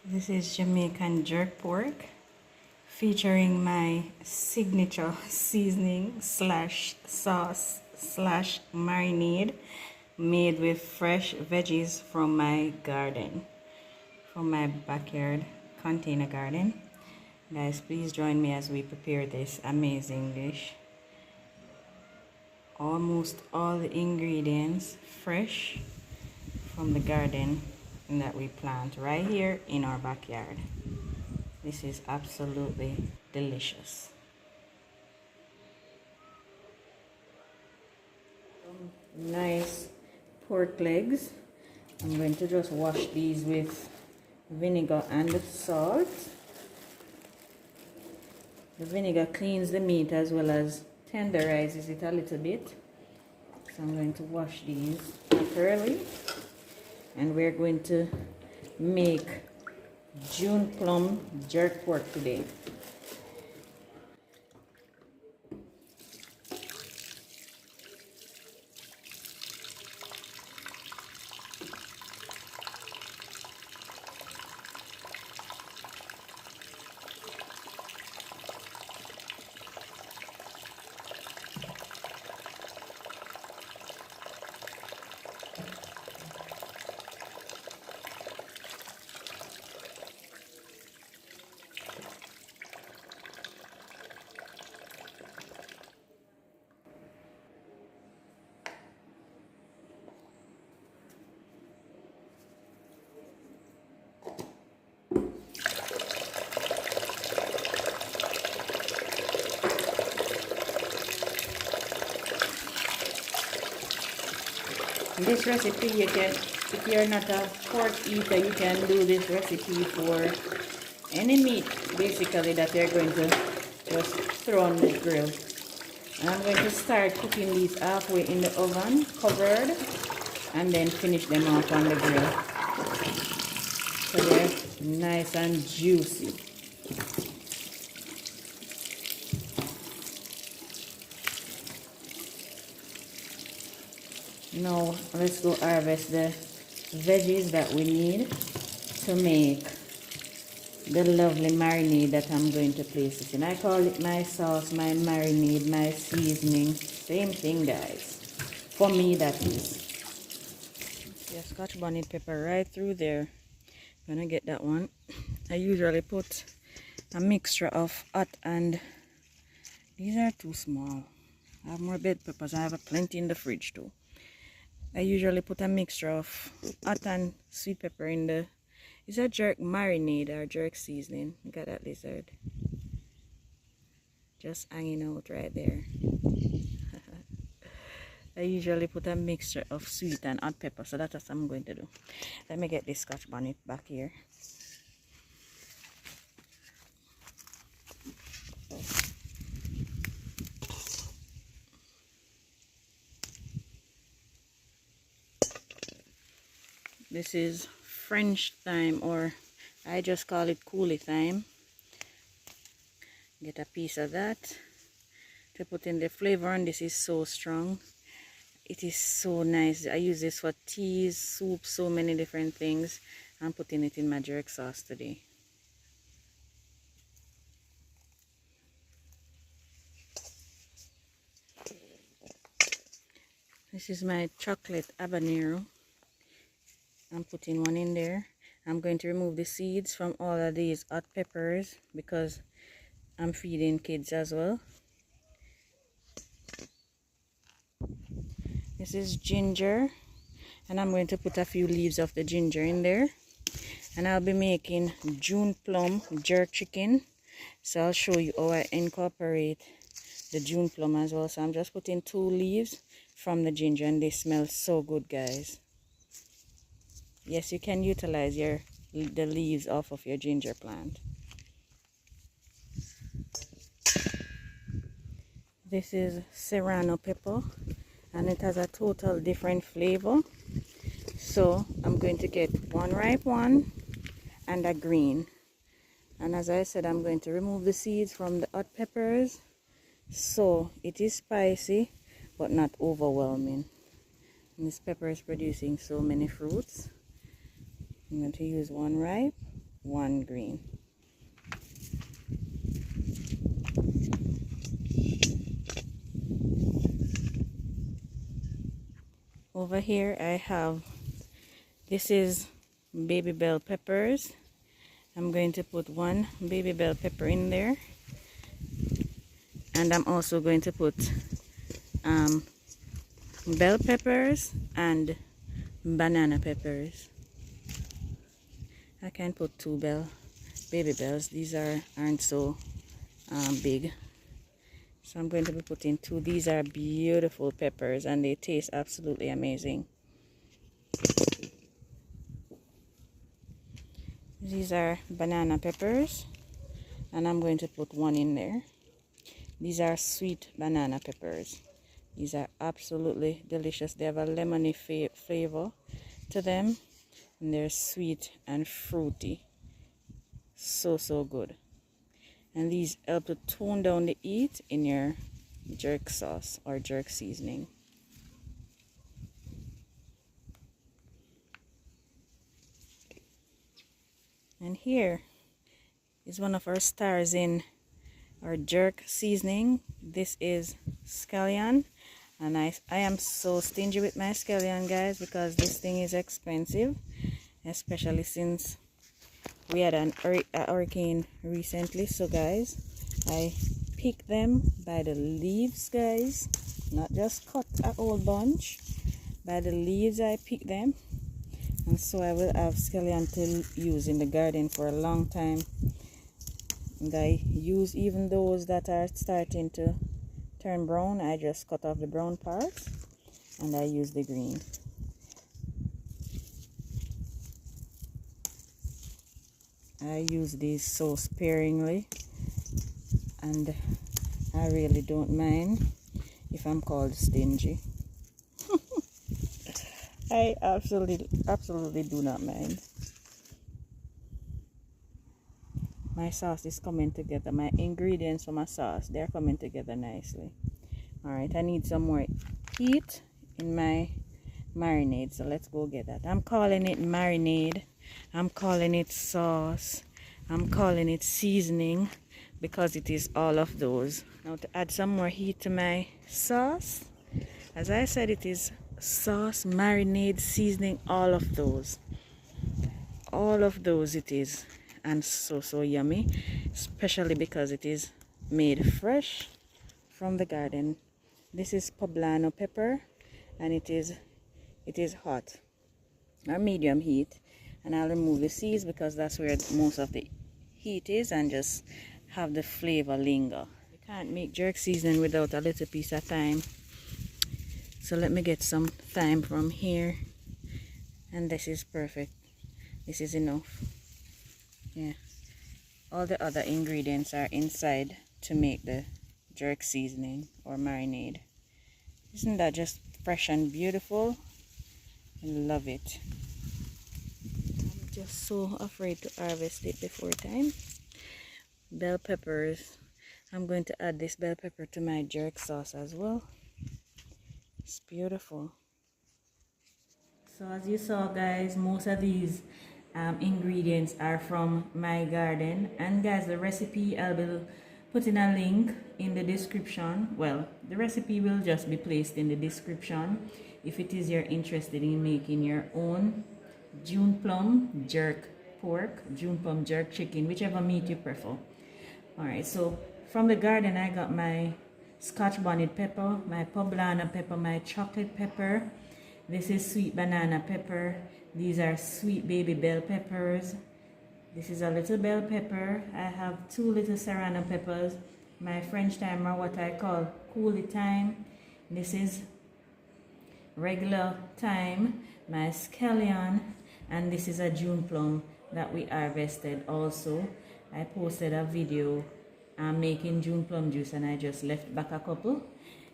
This is Jamaican jerk pork featuring my signature seasoning slash sauce slash marinade made with fresh veggies from my garden, from my backyard container garden. Guys, please join me as we prepare this amazing dish. Almost all the ingredients fresh from the garden that we plant right here in our backyard. This is absolutely delicious. Nice pork legs. I'm going to just wash these with vinegar and salt. The vinegar cleans the meat as well as tenderizes it a little bit. So I'm going to wash these thoroughly. And we're going to make Juneplum jerk pork today. This recipe, you can, if you're not a pork eater, you can do this recipe for any meat basically that you're going to just throw on the grill. And I'm going to start cooking these halfway in the oven, covered, and then finish them off on the grill. So they're nice and juicy. Now let's go harvest the veggies that we need to make the lovely marinade that I'm going to place it in. I call it my sauce, my marinade, my seasoning. Same thing, guys. For me, that is. Yeah, Scotch bonnet pepper right through there. Gonna get that one. I usually put a mixture of hot and these are too small. I have more bell peppers. I have plenty in the fridge too. I usually put a mixture of hot and sweet pepper in the, it's a jerk marinade or jerk seasoning. Look at that lizard. Just hanging out right there. I usually put a mixture of sweet and hot pepper, so that's what I'm going to do. Let me get this Scotch bonnet back here. This is French thyme, or I just call it coulis thyme. Get a piece of that to put in the flavor, and this is so strong. It is so nice. I use this for teas, soup, so many different things. I'm putting it in my jerk sauce today. This is my chocolate habanero. I'm putting one in there. I'm going to remove the seeds from all of these hot peppers because I'm feeding kids as well. This is ginger, and I'm going to put a few leaves of the ginger in there. And I'll be making Juneplum jerk chicken. So I'll show you how I incorporate the Juneplum as well. So I'm just putting 2 leaves from the ginger, and they smell so good, guys. Yes, you can utilize the leaves off of your ginger plant. This is Seran Pepper, and it has a total different flavor. So I'm going to get one ripe one and a green. And as I said, I'm going to remove the seeds from the hot peppers. So it is spicy, but not overwhelming. And this pepper is producing so many fruits. I'm going to use one ripe 1 green. Over here I have, this is baby bell peppers. I'm going to put 1 baby bell pepper in there, and I'm also going to put bell peppers and banana peppers. I can put 2 baby bells. These aren't so big. So I'm going to be putting 2. These are beautiful peppers and they taste absolutely amazing. These are banana peppers and I'm going to put 1 in there. These are sweet banana peppers. These are absolutely delicious. They have a lemony flavor to them and they're sweet and fruity. So good. And these help to tone down the heat in your jerk sauce or jerk seasoning. And here is one of our stars in our jerk seasoning. This is scallion, and I am so stingy with my scallion, guys, because this thing is expensive, especially since we had a hurricane recently. So guys, I pick them by the leaves, guys, not just cut a whole bunch. By the leaves I pick them, and so I will have scallion to use in the garden for a long time. And I use even those that are starting to turn brown. I just cut off the brown parts and I use the green. I use these so sparingly, and I really don't mind if I'm called stingy. I absolutely do not mind. My sauce is coming together. My ingredients for my sauce, they're coming together nicely. Alright, I need some more heat in my marinade, so let's go get that. I'm calling it marinade, I'm calling it sauce, I'm calling it seasoning, because it is all of those. Now to add some more heat to my sauce, as I said, it is sauce, marinade, seasoning, all of those it is. And so yummy, especially because it is made fresh from the garden. This is Poblano pepper, and it is hot or medium heat, and I'll remove the seeds because that's where most of the heat is, and just have the flavor linger. You can't make jerk seasoning without a little piece of thyme, so let me get some thyme from here, and this is perfect. This is enough. Yeah, all the other ingredients are inside to make the jerk seasoning or marinade. Isn't that just fresh and beautiful? I love it. I'm just so afraid to harvest it before time. Bell peppers. I'm going to add this bell pepper to my jerk sauce as well. It's beautiful. So as you saw, guys, most of these ingredients are from my garden, and guys, the recipe I'll be putting a link in the description. Well, the recipe will just be placed in the description if it is you're interested in making your own Juneplum jerk pork, Juneplum jerk chicken, whichever meat you prefer. Alright, so from the garden I got my Scotch bonnet pepper, my Poblano pepper, my chocolate pepper. This is sweet banana pepper. These are sweet baby bell peppers. This is a little bell pepper. I have 2 little serrano peppers. My French thyme, or what I call coolie thyme. This is regular thyme. My scallion, and this is a Juneplum that we harvested also. I posted a video making Juneplum juice, and I just left back a couple.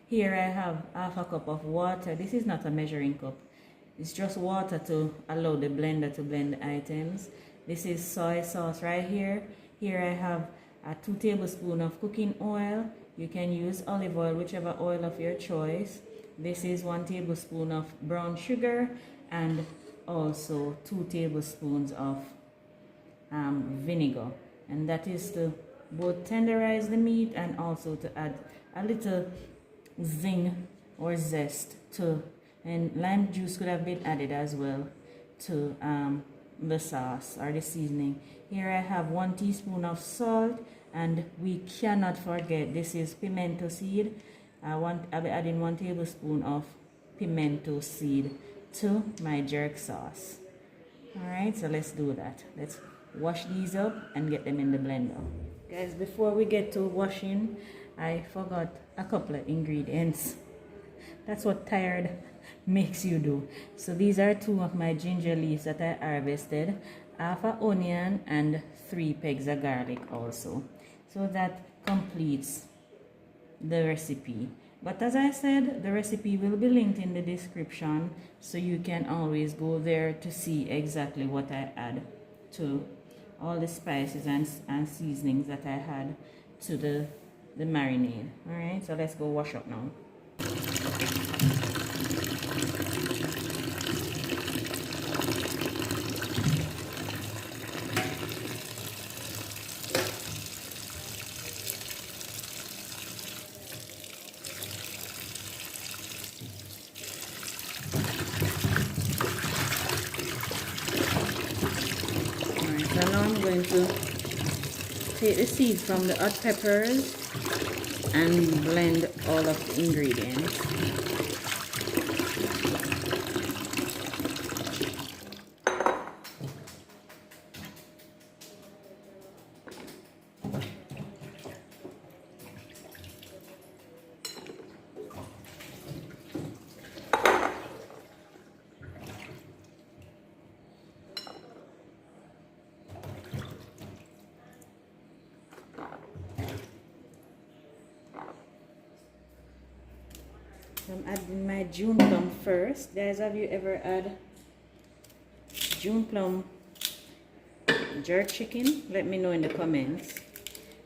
Here I have half a cup of water. This is not a measuring cup. It's just water to allow the blender to blend the items. This is soy sauce right here. Here I have 2 tablespoons of cooking oil. You can use olive oil, whichever oil of your choice. This is 1 tablespoon of brown sugar, and also 2 tablespoons of vinegar, and that is to both tenderize the meat and also to add a little zing or zest to, and lime juice could have been added as well to the sauce or the seasoning. Here I have 1 teaspoon of salt, and we cannot forget this is pimento seed. I'll be adding 1 tablespoon of pimento seed to my jerk sauce. Alright, so let's do that. Let's wash these up and get them in the blender. Guys, before we get to washing, I forgot a couple of ingredients. That's what tired makes you do. So these are 2 of my ginger leaves that I harvested, half an onion and 3 pegs of garlic also. So that completes the recipe. But as I said, the recipe will be linked in the description, so you can always go there to see exactly what I add to all the spices and seasonings that I had to the marinade. Alright, so let's go wash up now. So now I'm going to take the seeds from the hot peppers and blend all of the ingredients. I'm adding my Juneplum first. Guys, have you ever had Juneplum jerk chicken? Let me know in the comments.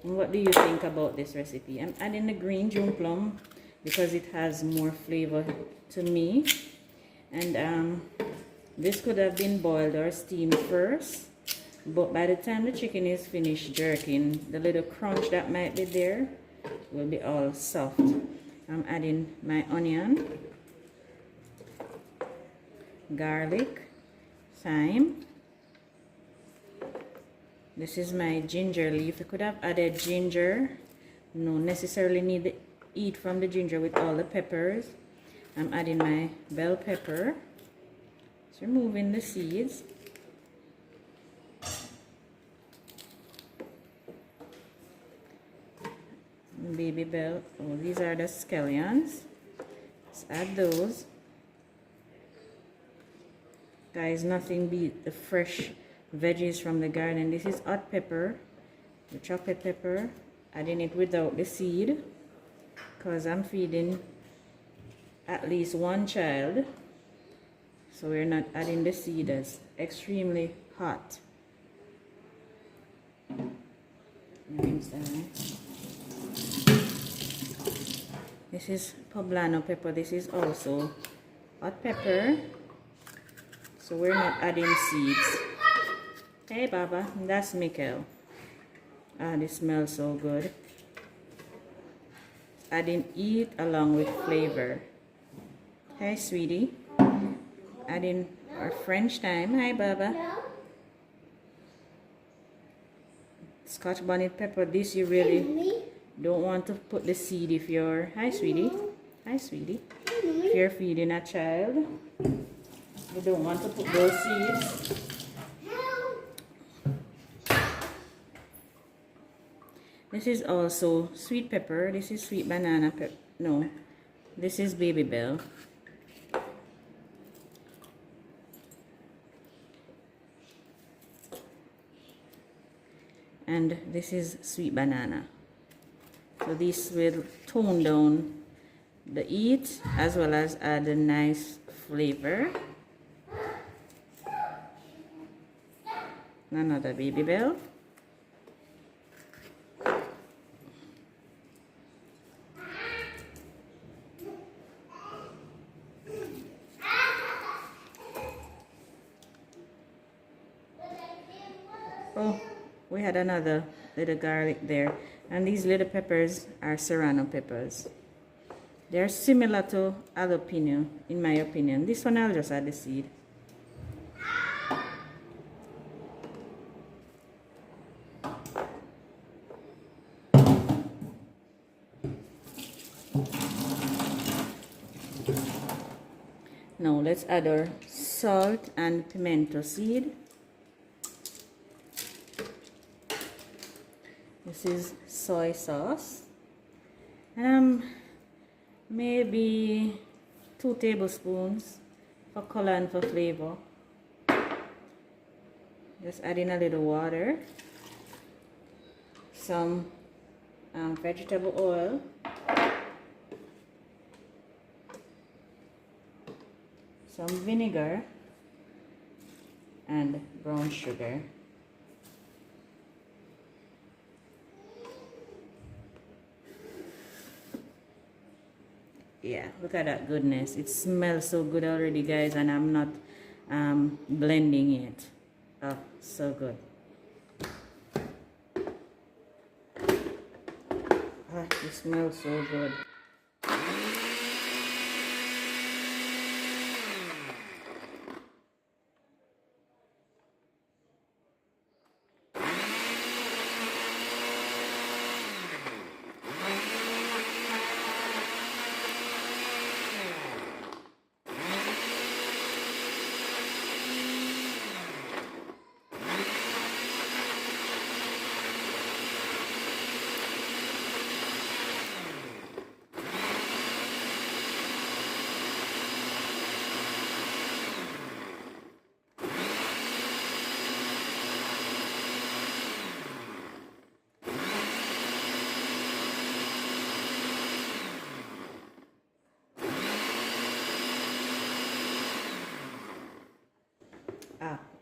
And what do you think about this recipe? I'm adding the green Juneplum because it has more flavor to me. And this could have been boiled or steamed first, but by the time the chicken is finished jerking, the little crunch that might be there will be all soft. I'm adding my onion, garlic, thyme. This is my ginger leaf. You could have added ginger. No necessarily need to eat from the ginger with all the peppers. I'm adding my bell pepper. Just removing the seeds. Baby bell. Oh, these are the scallions. Let's add those. Guys, nothing beat the fresh veggies from the garden. This is hot pepper, the chocolate pepper. Adding it without the seed because I'm feeding at least 1 child, so we're not adding the seed. That's extremely hot. This is Poblano pepper. This is also hot pepper, so we're not adding seeds. Hey Baba, that's Mikkel. Ah, this smells so good. Adding heat along with flavor. Hey sweetie. Adding our French thyme. Hi Baba. Scotch bonnet pepper. This you really don't want to put the seed if you're... Hi sweetie. Hi sweetie. If you're feeding a child, you don't want to put those seeds. This is also sweet pepper. This is sweet banana pepper. No, this is baby bell. And this is sweet banana. So this will tone down the heat as well as add a nice flavor. Another baby bell. Oh, we had another little garlic there. And these little peppers are serrano peppers. They're similar to jalapeno, in my opinion. This one I'll just add the seed. Now let's add our salt and pimento seed. This is soy sauce. Maybe 2 tablespoons for color and for flavor. Just add in a little water. Some vegetable oil. Some vinegar and brown sugar. Yeah, look at that goodness. It smells so good already, guys, and I'm not blending it. Oh, so good. Ah, it smells so good.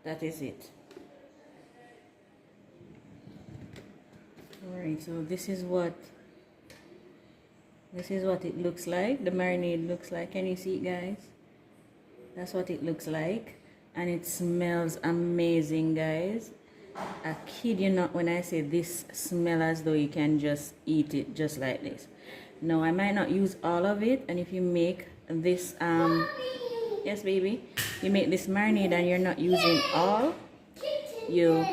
That is it. Alright, so this is what it looks like. The marinade looks like. Can you see it, guys? That's what it looks like. And it smells amazing, guys. I kid you not when I say this smells as though you can just eat it just like this. No, I might not use all of it, and if you make this yes baby, you make this marinade and you're not using all, you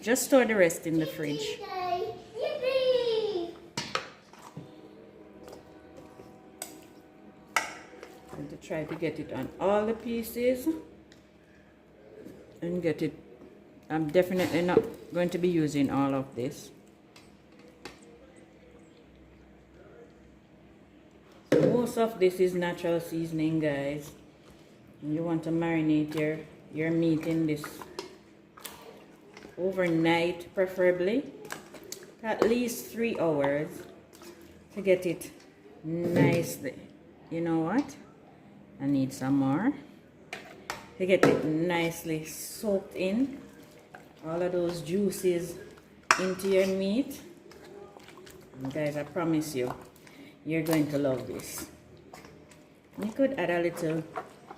just store the rest in the fridge. And to try to get it on all the pieces and get it. I'm definitely not going to be using all of this. So most of this is natural seasoning, guys. You want to marinate your meat in this overnight, preferably at least 3 hours to get it nicely. You know what? I need some more to get it nicely soaked in, all of those juices into your meat. And guys, I promise you, you're going to love this. You could add a little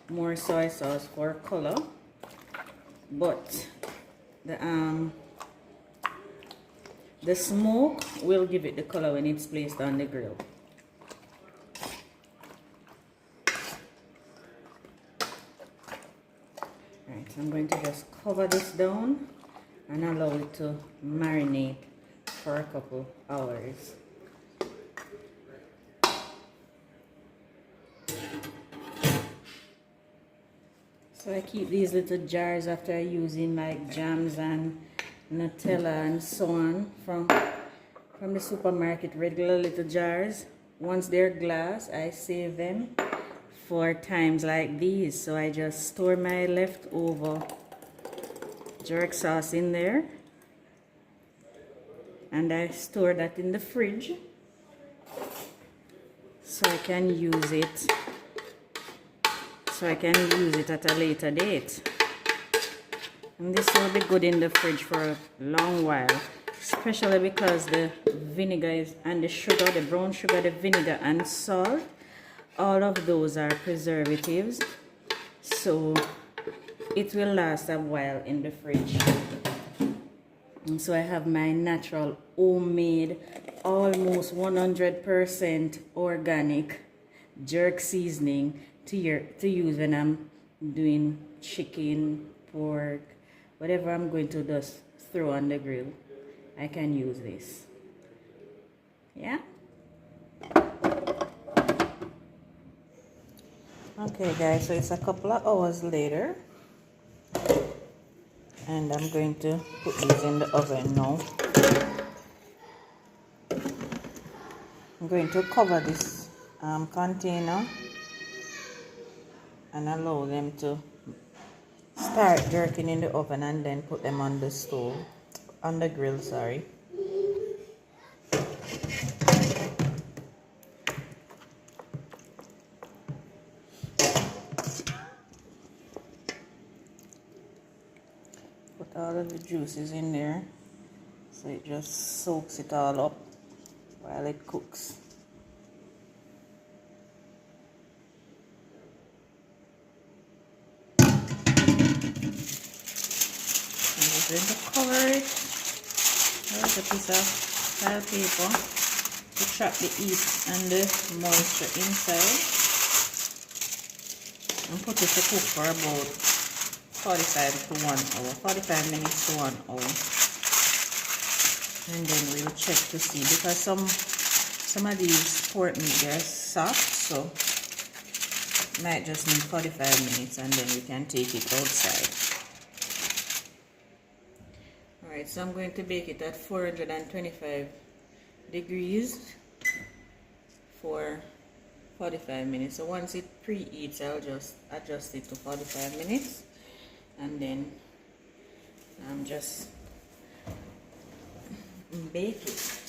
more soy sauce for color, but the smoke will give it the color when it's placed on the grill. Right, so I'm going to just cover this down and allow it to marinate for a couple hours. So I keep these little jars after using like jams and Nutella and so on from the supermarket, regular little jars. Once they're glass, I save them for times like these. So I just store my leftover jerk sauce in there, and I store that in the fridge so I can use it. At a later date. And this will be good in the fridge for a long while, especially because the vinegar and the sugar, the brown sugar, the vinegar and salt, all of those are preservatives, so it will last a while in the fridge. And so I have my natural, homemade, almost 100% organic jerk seasoning to use when I'm doing chicken, pork, whatever I'm going to just throw on the grill. I can use this. Yeah? Okay guys, so it's a couple of hours later. And I'm going to put these in the oven now. I'm going to cover this container and allow them to start jerking in the oven and then put them on the stove, on the grill, sorry. Put all of the juices in there so it just soaks it all up while it cooks. I'm going to cover it with a piece of tile paper to trap the heat and the moisture inside, and put it to cook for about 45 minutes to 1 hour. And then we'll check to see, because some of these pork meat, they're soft, so might just need 45 minutes and then we can take it outside. Alright, so I'm going to bake it at 425 degrees for 45 minutes. So once it preheats, I'll just adjust it to 45 minutes and then I'm just bake it.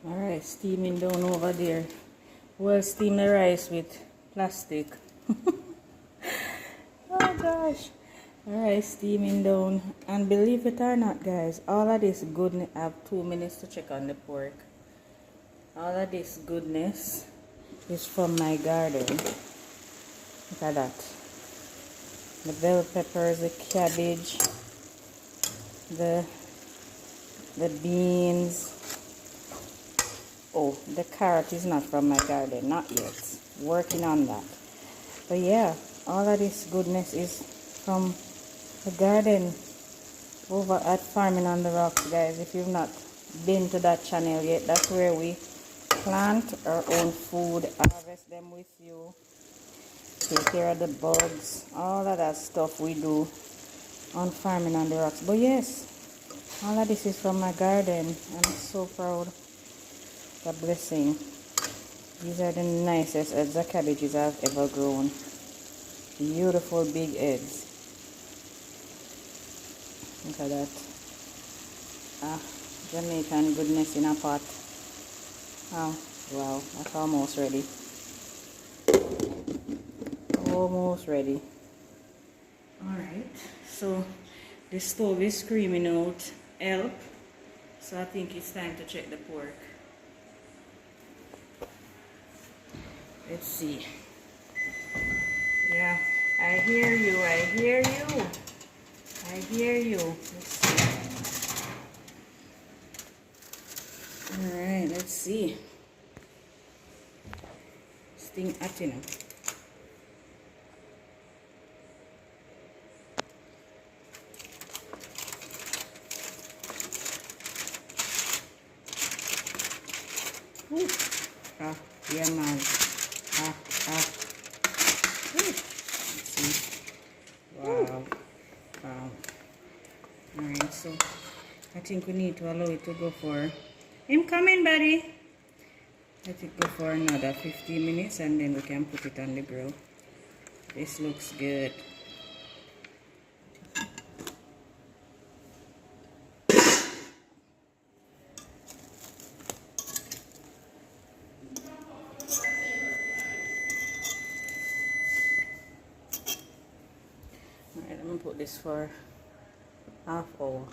Alright, steaming down over there. We'll steam the rice with plastic. Oh gosh. Alright, steaming down. And believe it or not, guys, all of this goodness, I have 2 minutes to check on the pork. All of this goodness is from my garden. Look at that. The bell peppers, the cabbage, the beans. Oh, the carrot is not from my garden, not yet. Working on that. But yeah, all of this goodness is from the garden over at Farming on the Rocks, guys. If you've not been to that channel yet, that's where we plant our own food, harvest them with you, take care of the bugs, all of that stuff we do on Farming on the Rocks. But yes, all of this is from my garden. I'm so proud. A blessing. These are the nicest heads of cabbages I've ever grown. Beautiful big heads. Look at that. Jamaican goodness in a pot. Oh, wow, that's almost ready. Almost ready. Alright, so the stove is screaming out help. So I think it's time to check the pork. Let's see. Yeah, I hear you, I hear you. I hear you. Let's see. Alright, let's see. Sting atina. Yeah, man. Let's see. Wow. Wow. Alright, so I think we need to allow it to go for... I'm coming, buddy. Let it go for another 15 minutes and then we can put it on the grill. This looks good. Alright, I'm going to put this for half hour.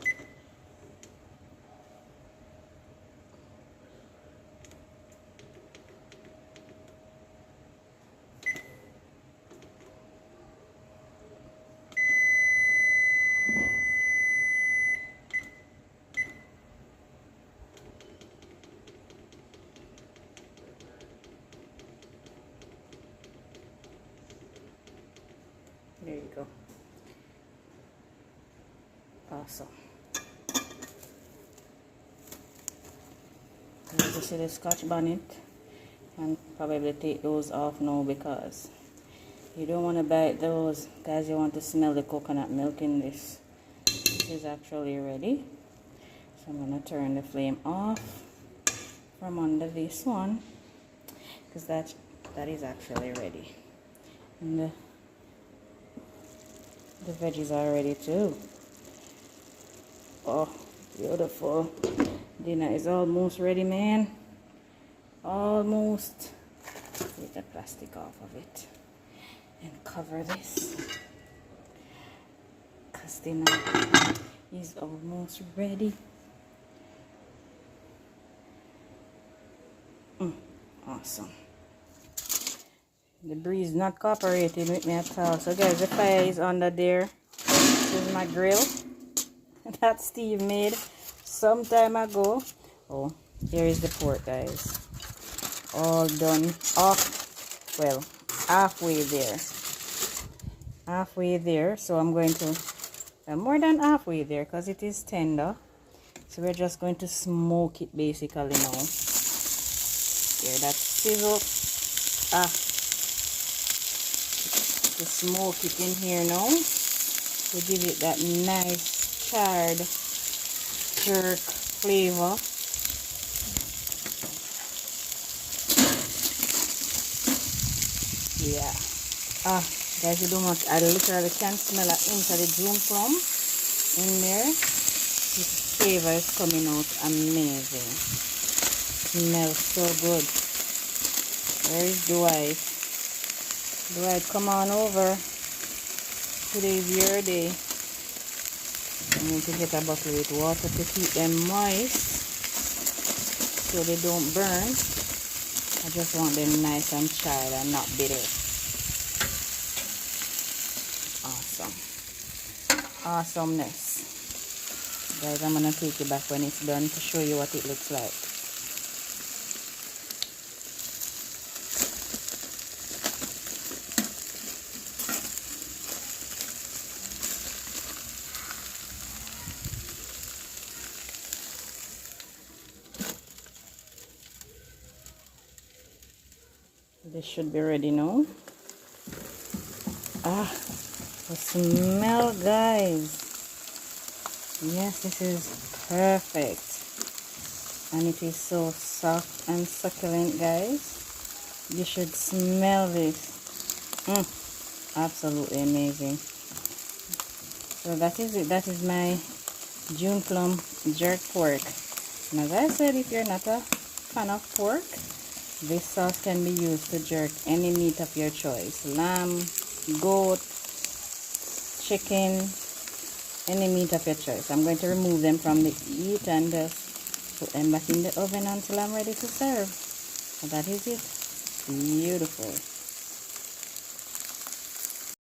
There you go. Awesome. You see the Scotch bonnet, and probably take those off now because you don't want to bite those guys. You want to smell the coconut milk in this. This is actually ready. So I'm going to turn the flame off from under this one because that is actually ready. And the veggies are ready too. Oh, beautiful. Dinner is almost ready, man. Almost. Take the plastic off of it and cover this because dinner is almost ready. Awesome. The breeze not cooperating with me at all. So guys, the fire is under there. This is my grill that Steve made some time ago. Oh, here is the pork, guys. All done off. Well, halfway there. Halfway there. So I'm going to more than halfway there because it is tender. So we're just going to smoke it basically now. Here, that sizzle. To smoke it in here now to give it that nice charred jerk flavor. Yeah. Guys, you don't want, I literally can smell an inch of the Juneplum in there. This flavor is coming out amazing. Smells so good. Where is Dwight? Dwight, come on over. Today is your day. I need to get a bottle with water to keep them moist so they don't burn. I just want them nice and charred and not bitter. Awesome. Awesomeness. Guys, I'm going to take it back when it's done to show you what it looks like. This should be ready now. The smell, guys. Yes, this is perfect. And it is so soft and succulent, guys. You should smell this. Absolutely amazing. So that is it. That is my Juneplum jerk pork. And as I said, if you're not a fan of pork, this sauce can be used to jerk any meat of your choice. Lamb, goat, chicken, any meat of your choice. I'm going to remove them from the heat and just put them back in the oven until I'm ready to serve. So that is it. Beautiful.